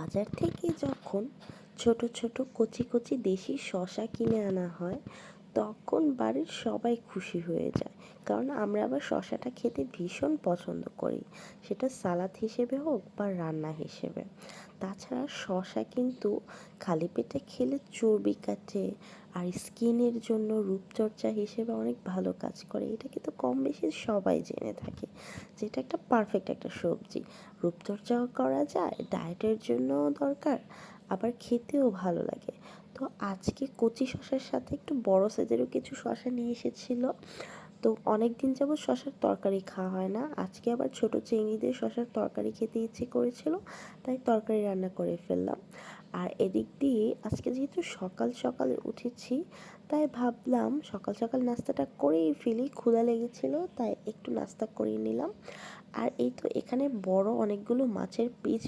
বাজার থেকে যখন ছোট ছোট কচি কচি দেশি শসা কিনে আনা হয় তখন বাড়ির সবাই খুশি হয়ে যায়। কারণ আমরা আবার শসাটা খেতে ভীষণ পছন্দ করি, সেটা সালাদ হিসেবে হোক বা রান্না হিসেবে। তাছাড়া শসা কিন্তু খালি পেটে খেলে চর্বি কাটে, আর স্কিনের জন্য রূপচর্চা হিসেবে অনেক ভালো কাজ করে। এটা কিন্তু কম বেশি সবাই জেনে থাকে, যেটা একটা পারফেক্ট একটা সবজি। রূপচর্চাও করা যায়, ডায়েটের জন্যও দরকার, আবার খেতেও ভালো লাগে। তো আজকে কচি শসার সাথে একটু বড় সাইজেরও কিছু শসা নিয়ে এসেছিল। তো অনেক দিন যাবত শসার তরকারি খাওয়া হয় না, আজকে আবার ছোট চিংড়ি দিয়ে শসার তরকারি খেতে ইচ্ছে করেছিল, তাই তরকারি রান্না করে ফেললাম। আর এদিক দিয়ে আজকে যেহেতু সকাল সকালে উঠেছি, তাই ভাবলাম সকাল সকাল নাস্তাটা করেই ফেলি, ক্ষুধা লেগেছিল তাই একটু নাস্তা করে নিলাম। আর এই তো এখানে বড় অনেকগুলো মাছের পিস